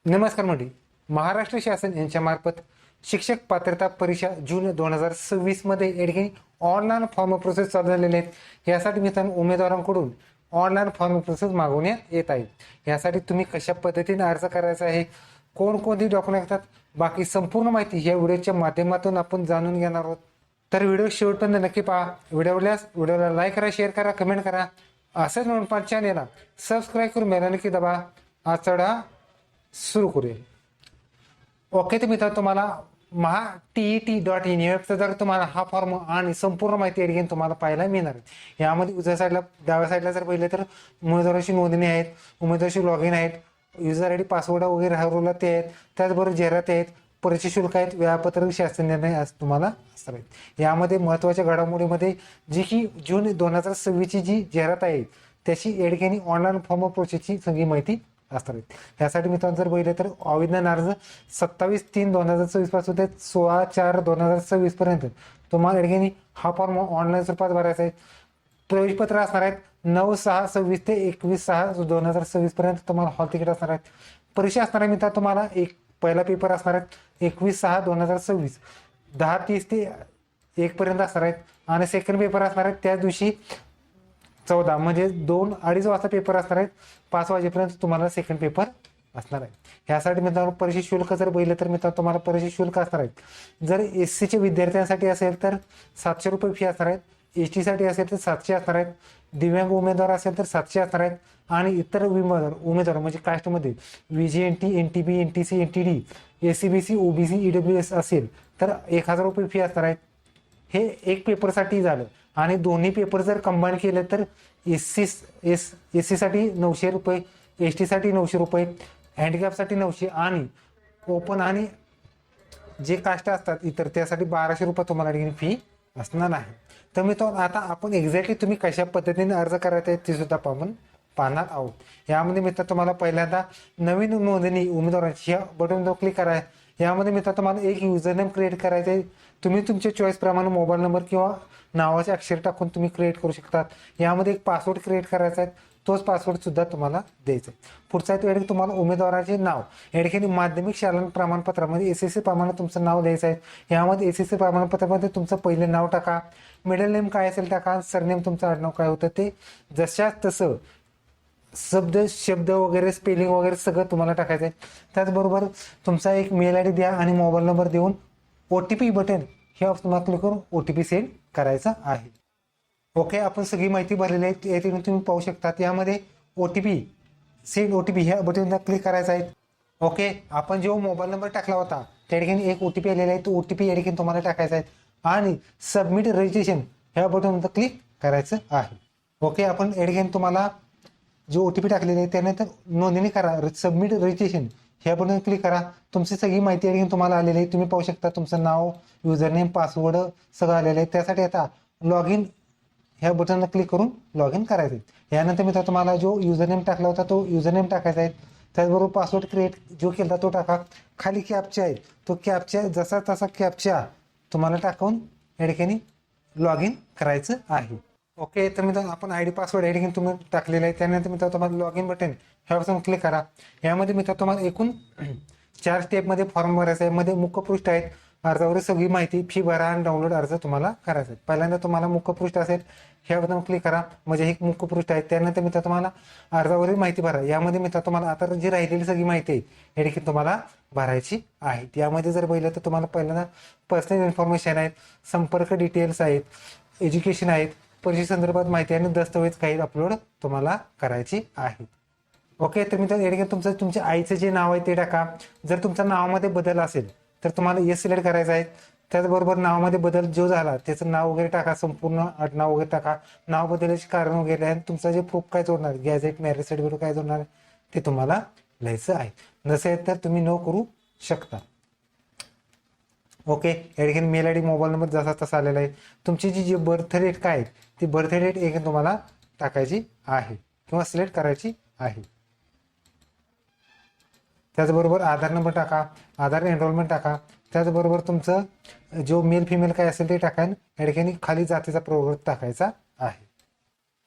नमस्कार मंडळी. महाराष्ट्र शासन यांच्या मार्फत शिक्षक पात्रता परीक्षा जून 2026 मध्ये या ठिकाणी ऑनलाईन फॉर्म प्रोसेस चालू झालेले आहेत. यासाठी मित्रांनो उमेदवारांकडून ऑनलाईन फॉर्म प्रोसेस मागवण्यात येत आहे. यासाठी तुम्ही कशा पद्धतीने अर्ज करायचा आहे, कोणकोणती डॉक्युमेंट लागतात, बाकी संपूर्ण माहिती या व्हिडिओच्या माध्यमातून आपण जाणून घेणार आहोत. तर व्हिडिओ शेवटपर्यंत नक्की पहा. व्हिडिओला लाईक करा, शेअर करा, कमेंट करा. असंच म्हणून पण चॅनेलला सबस्क्राईब करून बेल नक्की दाबा. आज चढा सुरू करूया. ओके, तर मित्रांनो तुम्हाला TET.in या वेबसाईट जर तुम्हाला हा फॉर्म आणि संपूर्ण माहिती या तुम्हाला पाहायला मिळणार आहे. यामध्ये उजव्या साईडला डाव्या साईडला जर पाहिलं तर उमेदवाराची नोंदणी आहेत, उमेदवाराची लॉगिन आहेत, युजर आय डी पासवर्ड वगैरे हरवला ते आहेत, त्याचबरोबर जाहिराती आहेत, परीक्षा शुल्क आहेत, वेळापत्रक, शासन निर्णय आज तुम्हाला असणार आहेत. यामध्ये महत्त्वाच्या घडामोडीमध्ये जी की जून 2026 जी जाहिरात आहे त्याची या ठिकाणी ऑनलाईन फॉर्म प्रोसेसची सगळी माहिती असणार आहेत. यासाठी मित्रांनो जर बघितलं तर आवेदन अर्ज 27/3/2024 पासून ते 16/4/2026 पर्यंत तुम्हाला या ठिकाणी हा फॉर्म ऑनलाईन स्वरूपात भरायचा आहे. प्रवेशपत्र असणार आहेत 9/6/26 ते 21/6/2026 पर्यंत तुम्हाला हॉल तिकीट असणार आहेत. परीक्षा असणार आहे मित्रांनो तुम्हाला एक पहिला पेपर असणार आहे 21/6/2026 10:30 ते 1 पर्यंत असणार आहेत आणि सेकंड पेपर असणार आहेत त्याच दिवशी 14 म्हणजे 2-2:30 वाजता पेपर असणार आहेत. 5 वाजेपर्यंत तुम्हाला सेकंड पेपर असणार आहे. ह्यासाठी मित्रांनो परीक्षा शुल्क जर बघितलं तर मित्रांनो तुम्हाला परीक्षा शुल्क असणार आहेत. जर SCच्या विद्यार्थ्यांसाठी असेल तर 700 रुपये फी असणार आहेत, ST साठी असेल तर 700 असणार आहेत, दिव्यांग उमेदवार असेल तर 700 असणार आहेत आणि इतर उमेदवार म्हणजे कास्टमध्ये VGNT, NTB, NTC, NTD, SCBC, OBC, EWS असेल तर 1000 रुपये फी असणार आहेत. हे एक पेपरसाठी झालं आणि दोन्ही पेपर जर कंबाईन केले तर SC साठी 900 रुपये, ST साठी 900 रुपये, हँडिकॅपसाठी 900 आणि ओपन आणि जे कास्ट असतात इतर त्यासाठी 1200 रुपये तुम्हाला फी असणार आहे. तर मित्रांनो आता आपण एक्झॅक्टली तुम्ही कशा पद्धतीने अर्ज करायचा आहे ते सुद्धा आपण पाहणार आहोत. यामध्ये मित्र तुम्हाला पहिल्यांदा नवीन नोंदणी उमेदवारांची ह्या बटनवर क्लिक करा. यामध्ये मित्र तुम्हाला एक युजर नेम क्रिएट करायचं आहे. तुम्ही तुमच्या चॉईस प्रमाणे मोबाईल नंबर किंवा नावाचे अक्षर टाकून तुम्ही क्रिएट करू शकतात. यामध्ये एक पासवर्ड क्रिएट करायचा आहे, तोच पासवर्ड सुद्धा तुम्हाला द्यायचा आहे. पुढचा आहे तो तुम्हाला उमेदवाराचे नाव या ठिकाणी माध्यमिक शाळा प्रमाणपत्रामध्ये SSC प्रमाणे तुमचं नाव द्यायचं आहे. यामध्ये SSC प्रमाणपत्रामध्ये तुमचं पहिलं नाव टाका, मिडल नेम काय असेल टाका, सरनेम तुमचं आडनाव काय होतं ते जशाच तसं शब्द वगैरे स्पेलिंग वगैरे सगळं तुम्हाला टाकायचं आहे. त्याचबरोबर तुमचा एक मेल ID द्या आणि मोबाईल नंबर देऊन OTP बटन हे तुम्हाला क्लिक करून OTP सेंड करायचा आहे. ओके, आपण सगळी माहिती भरलेली आहे यातून तुम्ही पाहू शकतात. यामध्ये सेंड OTP ह्या बटनला क्लिक करायचं आहे. ओके, आपण जेव्हा मोबाईल नंबर टाकला होता त्या ठिकाणी एक OTP आलेला आहे, तो OTP या ठिकाणी तुम्हाला टाकायचा आहे आणि सबमिट रजिस्ट्रेशन ह्या बटनवर क्लिक करायचं आहे. ओके, आपण या ठिकाणी तुम्हाला जो OTP टाकलेला आहे त्यानंतर नोंदणी करा, सबमिट रजिस्ट्रेशन ह्या बटन क्लिक करा. तुमची सगळी माहिती या ठिकाणी तुम्हाला आलेली आहे. तुम्ही पाहू शकता तुमचं नाव, युजर नेम, पासवर्ड सगळं आलेलं आहे. त्यासाठी आता लॉग इन ह्या बटनला क्लिक करून लॉग इन करायचं आहे. यानंतर मित्र तुम्हाला जो युजर नेम टाकला होता तो युजर नेम टाकायचा आहे. त्याचबरोबर पासवर्ड क्रिएट जो केला तो टाका. खाली कॅप्चा आहे तो कॅप्चा जसा तसा कॅप्चा तुम्हाला टाकून या ठिकाणी लॉग इन करायचं आहे. ओके, तर मित्रांनो आपण ID पासवर्ड या ठिकाणी तुम्ही टाकलेला आहे. त्यानंतर मित्रांनो तुम्हाला लॉग इन बटन ह्यावर क्लिक करा. यामध्ये मित्रांनो तुम्हाला एकूण 4 स्टेपमध्ये फॉर्म भरायचा आहे. मध्ये मुखपृष्ठ आहेत, अर्जावर सगळी माहिती, फी भरा आणि डाउनलोड अर्ज तुम्हाला करायचा आहे. पहिल्यांदा तुम्हाला मुखपृष्ठ असेल ह्यावर क्लिक करा म्हणजे हे मुखपृष्ठ आहे. त्यानंतर मित्रांनो तुम्हाला अर्जावरील माहिती भरा. यामध्ये मित्रांनो तुम्हाला आता जी राहिलेली सगळी माहिती आहे या ठिकाणी तुम्हाला भरायची आहे. यामध्ये जर पाहिलं तर तुम्हाला पहिल्यांदा पर्सनल इन्फॉर्मेशन आहेत, संपर्क डिटेल्स आहेत, एज्युकेशन आहेत, परीक्षे संदर्भात माहिती आणि दस्तऐवज काही अपलोड तुम्हाला करायची आहे. ओके, तर मित्रांनो या ठिकाणी तुमच्या आईचं जे नाव आहे ते टाका. जर तुमच्या नावामध्ये बदल असेल तर तुम्हाला येस सिलेक्ट करायचं आहे. त्याचबरोबर नावामध्ये बदल जो झाला त्याचं नाव वगैरे टाका, संपूर्ण आडनाव वगैरे टाका, नाव बदलायचे कारण वगैरे आणि तुमचं जे प्रूफ काय जोडणार, गॅझेट, मॅरेज सर्टिफिकेट काय जोडणार ते तुम्हाला लिहायचं आहे. नसेल तर तुम्ही नो करू शकता. ओके, या ठिकाणी मेल ID, मोबाईल नंबर जसा तसा आलेला आहे. तुमची जी बर्थ डेट काय आहे ती बर्थ डेट एक तुम्हाला टाकायची आहे किंवा सिलेक्ट करायची आहे. त्याचबरोबर आधार नंबर टाका, आधार एनरोलमेंट टाका. त्याचबरोबर तुमचं जो मेल फिमेल काय असेल ते टाका. या ठिकाणी खाली जातीचा प्रवर्ग टाकायचा आहे.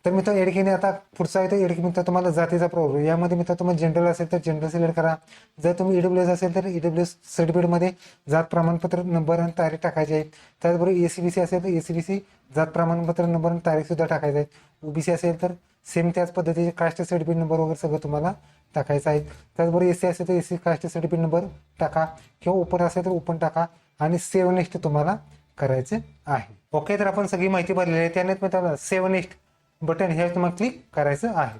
तर मित्रांनो या ठिकाणी आता पुढचा आहे तर या ठिकाणी मित्रांनो तुम्हाला जातीचा प्रॉब्लेम, यामध्ये मित्रांनो तुम्हाला जनरल असेल तर जनरल सिलेक्ट करा. जर तुम्ही ईडब्ल्यूएस असेल तर ईडब्ल्यूएस सर्टिफिकेटमध्ये जात प्रमाणपत्र नंबर आणि तारीख टाकायची आहे. त्याचबरोबर एसीबीसी असेल तर एसीबीसी जात प्रमाणपत्र नंबर आणि तारीख सुद्धा टाकायचं आहे. ओबीसी असेल तर सेम त्याच पद्धतीचे कास्ट सर्टिफिकेट नंबर वगैरे सगळं तुम्हाला टाकायचं आहे. त्याचबरोबर एसी असेल तर एसी कास्ट सर्टिफिकेट नंबर टाका किंवा ओपन असेल तर ओपन टाका आणि सेव्ह नेक्स्ट तुम्हाला करायचं आहे. ओके, तर आपण सगळी माहिती भरलेली आहे. त्यानंतर मित्रांनो सेव्ह नेक्स्ट बटन हे तुम्हाला क्लिक करायचं आहे.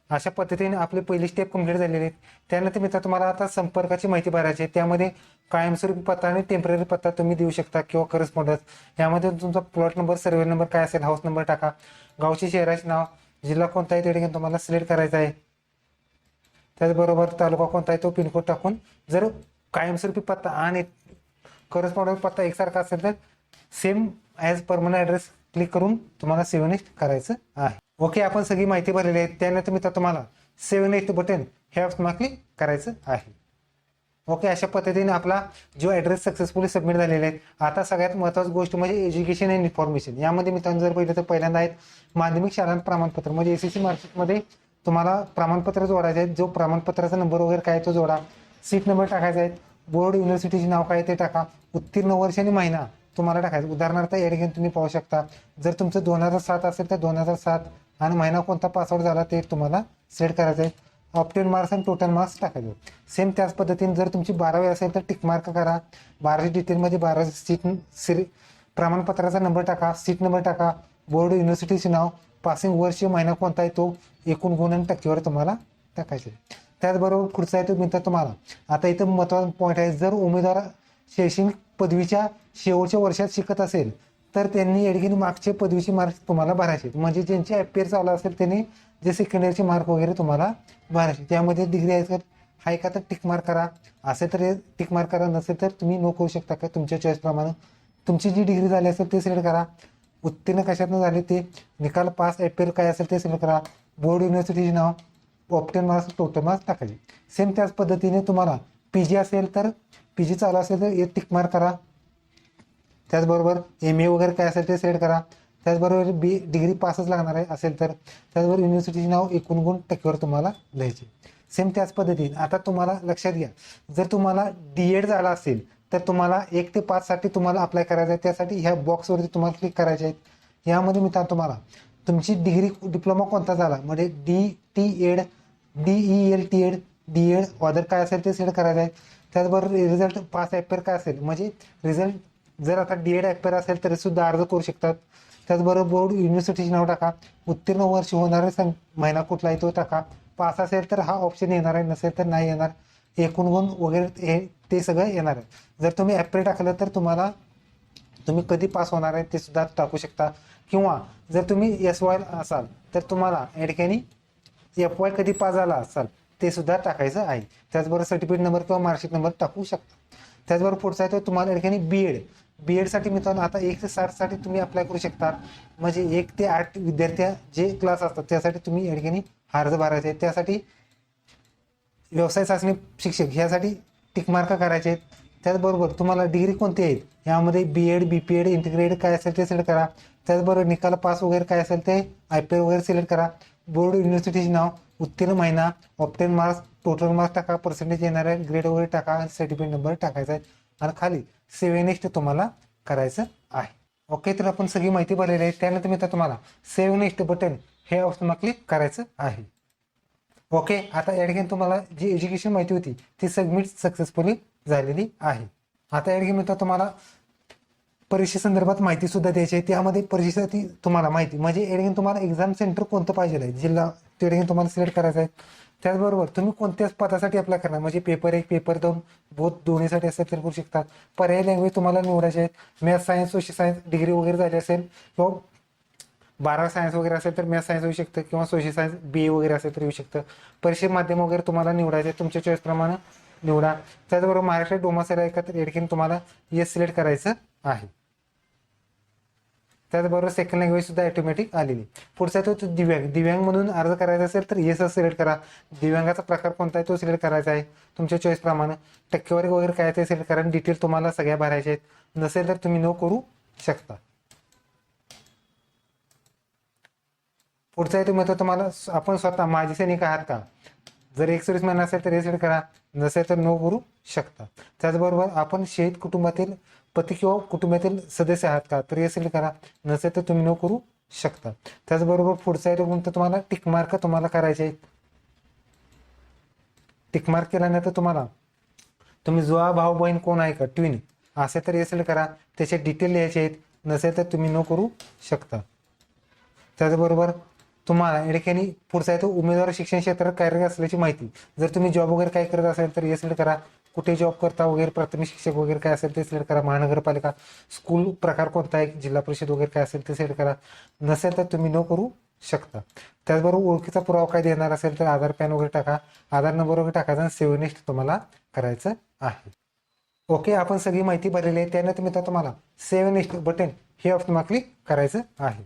अशा पद्धतीने आपली पहिली स्टेप कंप्लीट झालेली आहे. त्यानंतर मित्रांनो तुम्हाला आता संपर्काची माहिती भरायची आहे. त्यामध्ये कायमस्वरूपी पत्ता आणि टेम्पररी पत्ता तुम्ही देऊ शकता किंवा करस्पॉन्डन्स. यामध्ये तुमचा प्लॉट नंबर, सर्वे नंबर काय असेल, हाऊस नंबर टाका. गावचे शहराचे नाव, जिल्हा कोणता आहे ते ठिकाणी तुम्हाला सिलेक्ट करायचा आहे. त्याचबरोबर तालुका कोणता आहे तो पिनकोड टाकून, जर कायमस्वरूपी पत्ता आणि करस्पॉन्डन्स पत्ता एकसारखा असेल तर same as permanent address click करून तुम्हाला सेव्ह नेक्स्ट करायचं आहे. ओके, आपण सगळी माहिती भरलेली आहे. त्यानंतर मित्रांनो तुम्हाला सेव्ह नेक्स्ट बटन हे तुम्हाला क्लिक करायचं आहे. ओके, अशा पद्धतीने आपला जो ॲड्रेस सक्सेसफुली सबमिट झालेला आहे. आता सगळ्यात महत्त्वाची गोष्ट म्हणजे एज्युकेशन अँड इन्फॉर्मेशन. यामध्ये मित्रांनो जर पहिलं तर पहिल्यांदा आहेत माध्यमिक शाळा प्रमाणपत्र, म्हणजे एसएससी मार्कशीटमध्ये तुम्हाला प्रमाणपत्र जोडायचे आहेत. जो प्रमाणपत्राचा नंबर वगैरे काय तो जोडा. सीट नंबर टाकायचा आहे. बोर्ड युनिव्हर्सिटीचे नाव काय ते टाका. उत्तीर्ण वर्ष आणि महिना तुम्हाला टाकायचं. उदाहरणार्थ या ठिकाणी तुम्ही पाहू शकता, जर तुमचं 2007 असेल तर 2007 आणि महिना कोणता पासआउट झाला ते तुम्हाला सेट करायचं आहे. ऑप्टेन मार्क्स आणि टोटल मार्क्स टाकायचे. सेम त्याच पद्धतीने जर तुमची 12वी असेल तर टिक मार्क करा. 12वी डिटेलमध्ये 12 सीट प्रमाणपत्राचा नंबर टाका, सीट नंबर टाका, बोर्ड युनिव्हर्सिटीचे नाव, पासिंग वर्ष, महिना कोणता आहे तो, एकूण गुण आणि टक्केवारी तुम्हाला टाकायचे. त्याचबरोबर पुढचा आहे तो मित्र तुम्हाला आता इथं महत्त्वाचा पॉईंट आहे, जर उमेदवार शैक्षणिक पदवीच्या शेवटच्या वर्षात शिकत असेल तर त्यांनी या ठिकाणी मागचे पदवीचे मार्क्स तुम्हाला भरायचे. म्हणजे ज्यांचे FPR चालू असेल त्यांनी जे सेकंड इयरचे मार्क वगैरे तुम्हाला भरायचे. त्यामध्ये डिग्री आहे का तर टिक मार्क करा. असेल तर टिक मार्क करा, नसेल तर तुम्ही नो करू शकता का तुमच्या चॉईसप्रमाणे. तुमची जी डिग्री झाली असेल ते सिलेक्ट करा. उत्तीर्ण कशातनं झाले ते, निकाल पास, FPR काय असेल ते सिलेक्ट करा. बोर्ड युनिव्हर्सिटीचे नाव, ऑप्टेन मार्क्स, टोटल मार्क्स टाकायचे. सेम त्याच पद्धतीने तुम्हाला PG असेल तर PG चालू असेल तर टिक मार्क करा. त्याचबरोबर MA वगैरे काय असेल ते सिलेक्ट करा. त्याचबरोबर डिग्री पासच लागणार आहे असेल तर. त्याचबरोबर युनिव्हर्सिटीचे नाव, एकूण गुण, टक्केवर तुम्हाला लिहायचे. सेम त्याच पद्धतीने आता तुम्हाला लक्षात घ्या, जर तुम्हाला DED झाला असेल तर तुम्हाला 1 ते 5 साठी तुम्हाला अप्लाय करायचं आहे. त्यासाठी ह्या बॉक्सवरती तुम्हाला क्लिक करायचे आहेत. यामध्ये मित्रांनो तुम्हाला तुमची डिग्री डिप्लोमा कोणता झाला म्हणजे DTED, DELTED, DED ऑदर काय असेल ते सिलेक्ट करायचं आहे. त्याचबरोबर रिझल्ट पास FPR काय असेल म्हणजे रिझल्ट जर आता DED FPR असेल तरी सुद्धा अर्ज करू शकतात. त्याचबरोबर बोर्ड युनिव्हर्सिटीचे नाव टाका. उत्तीर्ण वर्ष होणारे महिना कुठला आहे तो टाका. पास असेल तर हा ऑप्शन येणार आहे, नसेल तर नाही येणार. एकूण गुण वगैरे हे ते सगळं येणार आहे. जर तुम्ही FPR टाकलं तर तुम्ही कधी पास होणार आहे ते सुद्धा टाकू शकता. किंवा जर तुम्ही SY असाल तर तुम्हाला या ठिकाणी FY कधी पास झाला असाल ते सुद्धा टाकायचं आहे. त्याचबरोबर सर्टिफिकेट नंबर किंवा मार्कशीट नंबर टाकू शकता. त्याचबरोबर पुढचा आहे तो तुम्हाला या ठिकाणी BEd साठी मित्रांनो आता 1 ते 7 साठी तुम्ही अप्लाय करू शकता. म्हणजे 1 ते 8 विद्यार्थी जे क्लास असतात त्यासाठी तुम्ही या ठिकाणी अर्ज भरायचे आहे. त्यासाठी व्यवसाय चाचणी शिक्षक ह्यासाठी टिक मार्क करायचे आहेत. त्याचबरोबर तुम्हाला डिग्री कोणती आहेत यामध्ये BEd, BPEd, इंटिग्रेटेड काय असेल ते सिलेक्ट करा. त्याचबरोबर निकाल पास वगैरे काय असेल ते IPR वगैरे सिलेक्ट करा. बोर्ड युनिव्हर्सिटीचे नाव, उत्तीर्ण महिना, ऑप्टेन मार्क्स, टोटल मार्क्स टाका, पर्सेंटेज येणार आहे, ग्रेड वगैरे टाका आणि सर्टिफिकेट नंबर टाकायचा आहे. आणि खाली सेव्ह नेक्स्ट तुम्हाला करायचं आहे. ओके, तर आपण सगळी माहिती भरलेली आहे. त्यानंतर मी तुम्हाला सेव्ह नेक्स्ट बटन हे ऑप्शन क्लिक करायचं आहे. ओके, आता या ठिकाणी तुम्हाला जी एज्युकेशन माहिती होती ती सबमिट सक्सेसफुली झालेली आहे. आता या ठिकाणी मी तुम्हाला परीक्षेसंदर्भात माहिती सुद्धा द्यायची आहे. त्यामध्ये परीक्षेसाठी तुम्हाला माहिती म्हणजे या ठिकाणी तुम्हाला एक्झाम सेंटर कोणतं पाहिजे आहे, जिल्हा त्या ठिकाणी तुम्हाला सिलेक्ट करायचं आहे. त्याचबरोबर तुम्ही कोणत्याच पदासाठी अप्लाय करणार म्हणजे पेपर 1, पेपर 2 बोथ दोन्हीसाठी असेल तर करू शकता. पर्यायी लँग्वेज तुम्हाला निवडायचे आहेत. Maths, science, social science degree वगैरे झाली असेल किंवा 12 सायन्स वगैरे असेल तर मॅथ्स सायन्स होऊ शकतं किंवा सोशल सायन्स BA वगैरे असेल तर येऊ शकतं. परीक्षे माध्यम वगैरे तुम्हाला निवडायचे आहे, तुमच्या चॉईसप्रमाणे निवडा. त्याचबरोबर महाराष्ट्र डोमासाईल आहे का तर या ठिकाणी तुम्हाला येस सिलेक्ट करायचं आहे. त्याचबरोबर सेकंड लँग्वेज सुद्धा ऑटोमॅटिक आलेली. पुढचा तो दिव्यांग म्हणून अर्ज करायचा असेल तर येस सिलेक्ट करा. दिव्यांगाचा प्रकार कोणता आहे तो सिलेक्ट करायचा आहे तुमच्या चॉईसप्रमाणे. टक्केवारी वगैरे काय ते सिलेक्ट करा. डिटेल तुम्हाला सगळ्या भरायचे आहेत. नसेल तर तुम्ही नो करू शकता. पुढचा आहे तुम्ही तुम्हाला आपण स्वतः माजी सैनिक आहात का, जर एक सर्व्हिसमॅन असेल तर सिलेक्ट करा, नसेल तर नो करू शकता. त्याचबरोबर आपण शहीद कुटुंबातील पती किंवा कुटुंबातील सदस्य आहात का, तर सिलेक्ट करा, नसेल तर तुम्ही नो करू शकता. त्याचबरोबर पुढचा आहे कोणतं तुम्हाला टिकमार्क तुम्हाला करायचे आहेत. टिकमार्क केल्यानंतर तुम्हाला तुम्ही जुळा भाऊ बहीण कोण आहे का ट्विन असेल तर सिलेक्ट करा, त्याचे डिटेल लिहायचे आहेत, नसेल तर तुम्ही नो करू शकता. त्याचबरोबर तुम्हाला या ठिकाणी पुढचा आहे तो उमेदवार शिक्षण क्षेत्रात कार्यरत असल्याची माहिती, जर तुम्ही जॉब वगैरे काय करत असेल तर सिलेक्ट करा, कुठे जॉब करता वगैरे प्राथमिक शिक्षक वगैरे काय असेल ते सिलेक्ट करा, महानगरपालिका स्कूल प्रकार कोणता आहे, जिल्हा परिषद वगैरे काय असेल ते सिलेक्ट करा, नसेल तर तुम्ही नो करू शकता. त्याचबरोबर ओळखीचा पुरावा काय देणार असेल तर आधार पॅन वगैरे टाका, आधार नंबर वगैरे टाकायचा आणि सेव्ह नेक्स्ट तुम्हाला करायचं आहे. ओके, आपण सगळी माहिती भरलेली आहे. त्यानंतर मित्र तुम्हाला सेव्ह नेक्स्ट बटन हे ऑप्शन क्लिक करायचं आहे.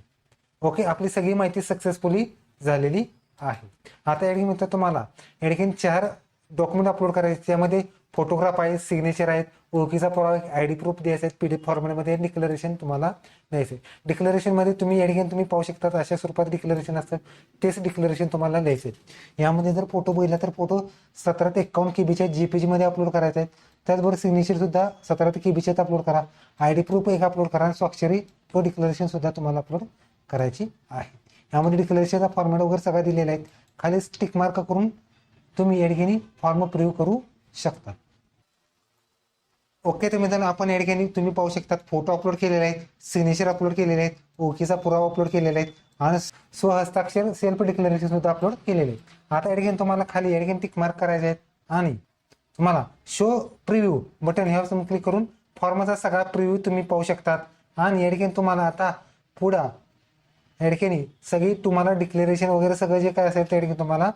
ओके, आपली सगळी माहिती सक्सेसफुली झालेली आहे. आता या ठिकाणी मित्र तुम्हाला या ठिकाणी 4 डॉक्युमेंट अपलोड करायचे, त्यामध्ये फोटोग्राफ आहे, सिग्नेचर आहेत, ओळखीचा पुरावा, आयडी प्रूफ द्यायचा आहे, PDF फॉर्मॅटमध्ये डिक्लरेशन तुम्हाला द्यायचं. डिक्लरेशनमध्ये तुम्ही या ठिकाणी तुम्ही पाहू शकता अशा स्वरूपात डिक्लरेशन असतं, तेच डिक्लरेशन तुम्हाला द्यायचं आहे. यामध्ये जर फोटो बघितला तर फोटो 17 ते 51 KB JPG मध्ये अपलोड करायचा आहे. त्याचबरोबर सिग्नेचर सुद्धा 17 ते KB अपलोड करा, आयडी प्रूफ एक अपलोड करा आणि स्वाक्षरी तो डिक्लरेशन सुद्धा तुम्हाला अपलोड करायची आहे. यामध्ये डिक्लरेशनचा फॉर्मॅट वगैरे सगळा दिलेला आहे. खाली टिक मार्क करून तुम्ही या ठिकाणी फॉर्म प्रिव्ह्यू करू शकता. ओके, तर मित्रांनो आपण या ठिकाणी तुम्ही पाहू शकता फोटो अपलोड केलेले आहेत, सिग्नेचर अपलोड केलेले आहेत, ओळखीचा पुरावा अपलोड केलेला आहे आणि स्वहस्ताक्षर सेल्फ डिक्लरेशन सुद्धा अपलोड केलेले आहे. आता या ठिकाणी तुम्हाला खाली या ठिकाणी टिक मार्क करायचे आहेत आणि तुम्हाला शो प्रिव्ह्यू बटन ह्यावर तुम्ही क्लिक करून फॉर्मचा सगळा प्रिव्ह्यू तुम्ही पाहू शकतात. आणि या ठिकाणी तुम्हाला आता पुढं या ठिकाणी सगळी तुम्हाला डिक्लेरेशन वगैरे सगळं जे काय असेल त्या ठिकाणी तुम्हाला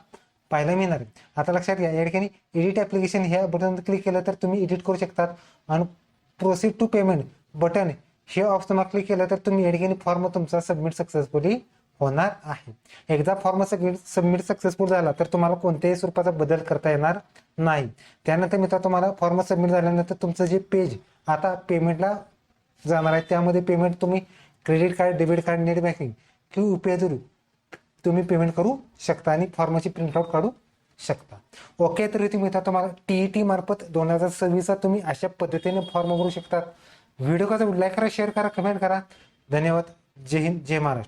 पाहायला मिळणार आहे. आता लक्षात घ्या, या ठिकाणी एडिट ॲप्लिकेशन ह्या बटनवर क्लिक केलं तर तुम्ही एडिट करू शकतात आणि प्रोसीड टू पेमेंट बटन हे ऑप्शन क्लिक केलं तर तुम्ही या ठिकाणी फॉर्म तुमचा सबमिट सक्सेसफुली होणार आहे. एकदा फॉर्म सबमिट सक्सेसफुल झाला तर तुम्हाला कोणत्याही स्वरूपाचा बदल करता येणार नाही. त्यानंतर मित्र तुम्हाला फॉर्म सबमिट झाल्यानंतर तुमचं जे पेज आता पेमेंटला जाणार आहे, त्यामध्ये पेमेंट तुम्ही credit card, debit card, net banking किंवा UPI थ्रू तुम्ही पेमेंट करू शकता आणि फॉर्मची प्रिंटआउट काढू शकता. ओके, तर तुम्ही तुम्हाला TET मार्फत 2026 तुम्ही अशा पद्धतीने फॉर्म भरू शकतात. व्हिडिओ कसा लाईक करा, शेअर करा, कमेंट करा. धन्यवाद. जय हिंद, जय महाराष्ट्र.